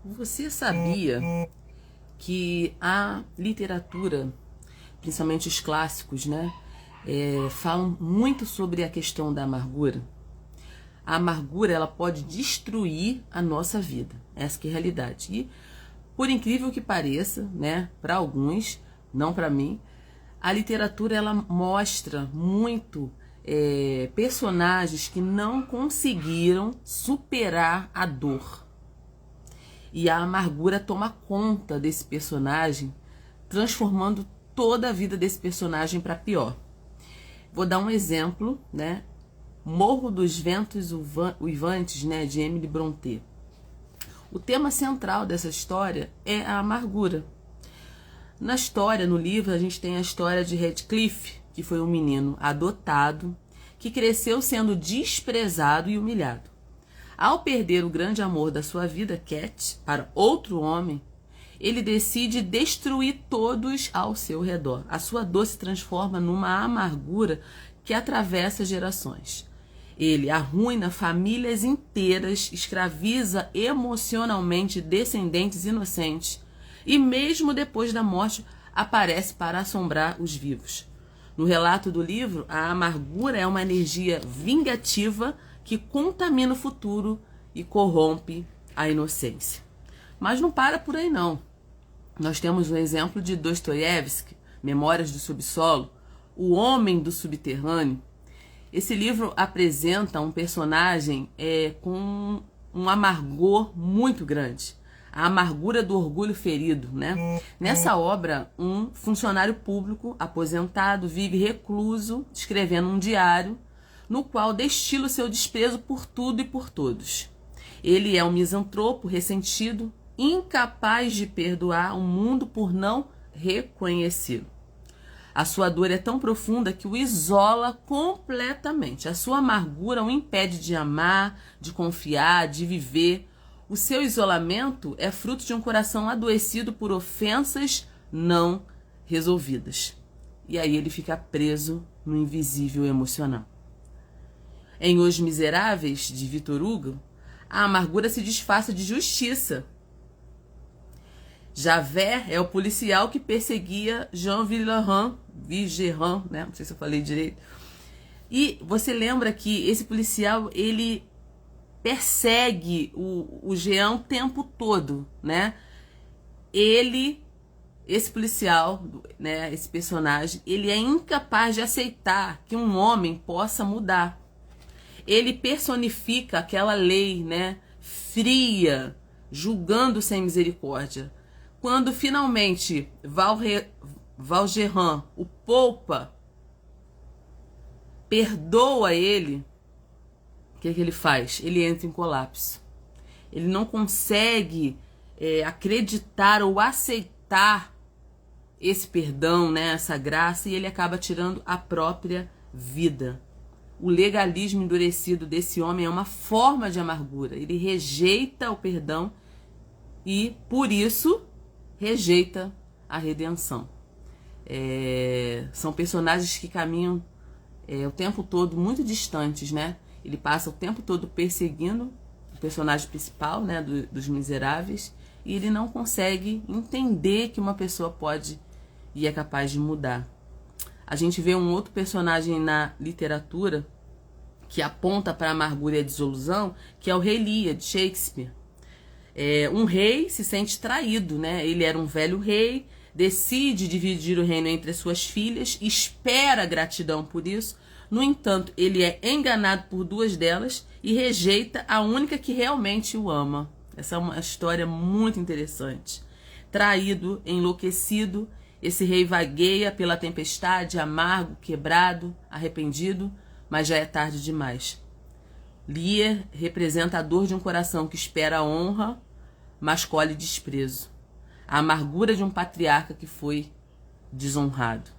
Você sabia que a literatura, principalmente os clássicos, né, falam muito sobre a questão da amargura? A amargura, ela pode destruir a nossa vida. Essa que é a realidade. E, por incrível que pareça, né, para alguns, não para mim, a literatura ela mostra muito personagens que não conseguiram superar a dor. E a amargura toma conta desse personagem, transformando toda a vida desse personagem para pior. Vou dar um exemplo, né? Morro dos Ventos Uivantes, né, de Emily Brontë. O tema central dessa história é a amargura. Na história, no livro, a gente tem a história de Heathcliff, que foi um menino adotado, que cresceu sendo desprezado e humilhado. Ao perder o grande amor da sua vida, Cat, para outro homem, ele decide destruir todos ao seu redor. A sua dor se transforma numa amargura que atravessa gerações. Ele arruina famílias inteiras, escraviza emocionalmente descendentes inocentes e mesmo depois da morte aparece para assombrar os vivos. No relato do livro, a amargura é uma energia vingativa que contamina o futuro e corrompe a inocência. Mas não para por aí não. Nós temos um exemplo de Dostoiévski, Memórias do Subsolo, O Homem do Subterrâneo. Esse livro apresenta um personagem com um amargor muito grande. A amargura do orgulho ferido, né? Nessa obra, um funcionário público aposentado vive recluso, escrevendo um diário no qual destila o seu desprezo por tudo e por todos. Ele é um misantropo ressentido, incapaz de perdoar o mundo por não reconhecê-lo. A sua dor é tão profunda que o isola completamente. A sua amargura o impede de amar, de confiar, de viver. O seu isolamento é fruto de um coração adoecido por ofensas não resolvidas. E aí ele fica preso no invisível emocional. Em Os Miseráveis, de Victor Hugo, a amargura se disfarça de justiça. Javert é o policial que perseguia Jean Valjean, né? Não sei se eu falei direito. E você lembra que esse policial, ele persegue o Jean o tempo todo, né? Esse policial, né, esse personagem, ele é incapaz de aceitar que um homem possa mudar. Ele personifica aquela lei, né, fria, julgando sem misericórdia. Quando finalmente Valjean o poupa, perdoa ele, o que ele faz? Ele entra em colapso. Ele não consegue acreditar ou aceitar esse perdão, né, essa graça, e ele acaba tirando a própria vida. O legalismo endurecido desse homem é uma forma de amargura. Ele rejeita o perdão e, por isso, rejeita a redenção. São personagens que caminham o tempo todo muito distantes, né? Ele passa o tempo todo perseguindo o personagem principal, né, dos Miseráveis, e ele não consegue entender que uma pessoa pode e é capaz de mudar. A gente vê um outro personagem na literatura que aponta para a amargura e a desilusão, que é o Rei Lear, de Shakespeare. Um rei se sente traído, né? Ele era um velho rei, decide dividir o reino entre as suas filhas, espera gratidão por isso. No entanto, ele é enganado por duas delas e rejeita a única que realmente o ama. Essa é uma história muito interessante. Traído, enlouquecido, esse rei vagueia pela tempestade, amargo, quebrado, arrependido, mas já é tarde demais. Lear representa a dor de um coração que espera a honra, mas colhe desprezo. A amargura de um patriarca que foi desonrado.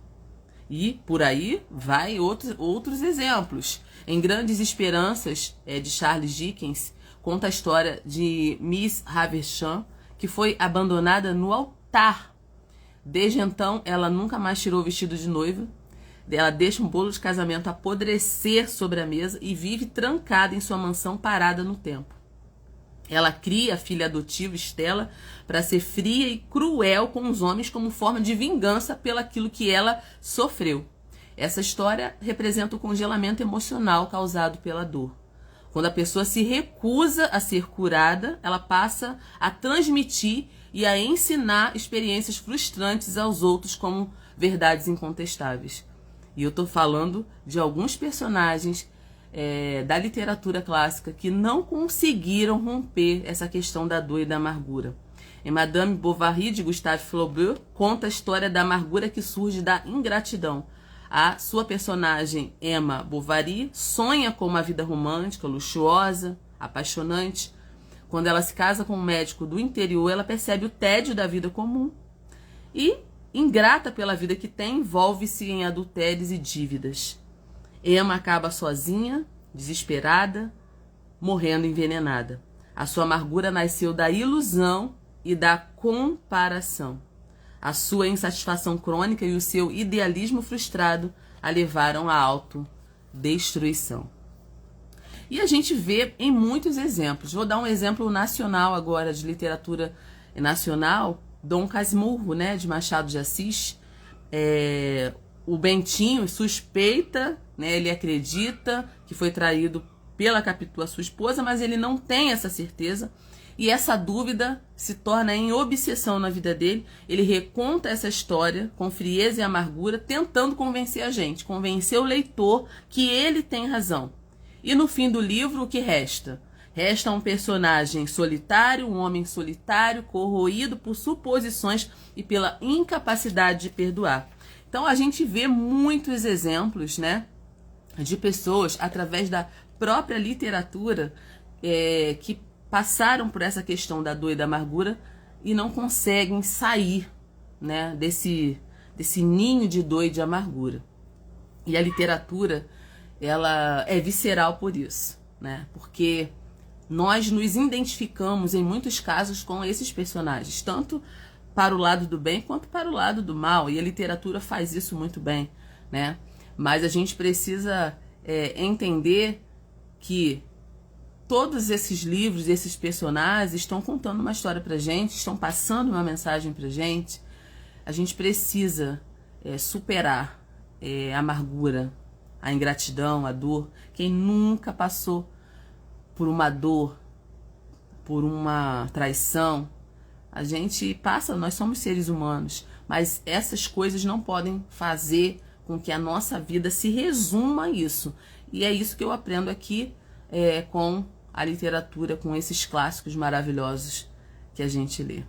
E por aí vai outros exemplos. Em Grandes Esperanças, de Charles Dickens, conta a história de Miss Havisham, que foi abandonada no altar. Desde então, ela nunca mais tirou o vestido de noiva. Ela deixa um bolo de casamento apodrecer sobre a mesa e vive trancada em sua mansão, parada no tempo. Ela cria a filha adotiva Estela para ser fria e cruel com os homens como forma de vingança pelaquilo que ela sofreu. Essa história representa o congelamento emocional causado pela dor. Quando a pessoa se recusa a ser curada, ela passa a transmitir e a ensinar experiências frustrantes aos outros como verdades incontestáveis. E eu estou falando de alguns personagens da literatura clássica que não conseguiram romper essa questão da dor e da amargura. Em Madame Bovary, de Gustave Flaubert, conta a história da amargura que surge da ingratidão. A sua personagem, Emma Bovary, sonha com uma vida romântica, luxuosa, apaixonante. Quando ela se casa com um médico do interior, ela percebe o tédio da vida comum e, ingrata pela vida que tem, envolve-se em adultérios e dívidas. Emma acaba sozinha, desesperada, morrendo envenenada. A sua amargura nasceu da ilusão e da comparação. A sua insatisfação crônica e o seu idealismo frustrado a levaram à autodestruição. E a gente vê em muitos exemplos. Vou dar um exemplo nacional agora, de literatura nacional, Dom Casmurro, né, de Machado de Assis. O Bentinho suspeita, né, ele acredita que foi traído pela Capitu, a sua esposa, mas ele não tem essa certeza. E essa dúvida se torna em obsessão na vida dele. Ele reconta essa história com frieza e amargura, tentando convencer a gente, convencer o leitor que ele tem razão. E no fim do livro, o que resta? Resta um personagem solitário, um homem solitário, corroído por suposições e pela incapacidade de perdoar. Então a gente vê muitos exemplos, né, de pessoas, através da própria literatura, que passaram por essa questão da dor e da amargura e não conseguem sair, né, desse ninho de dor e de amargura. E a literatura, ela é visceral por isso, né? Porque nós nos identificamos em muitos casos com esses personagens, tanto para o lado do bem quanto para o lado do mal, e a literatura faz isso muito bem, né? Mas a gente precisa entender que todos esses livros, esses personagens estão contando uma história pra gente, estão passando uma mensagem pra gente. A gente precisa superar a amargura, a ingratidão, a dor. Quem nunca passou por uma dor, por uma traição, a gente passa, nós somos seres humanos, mas essas coisas não podem fazer com que a nossa vida se resuma a isso. E é isso que eu aprendo aqui com a literatura, com esses clássicos maravilhosos que a gente lê.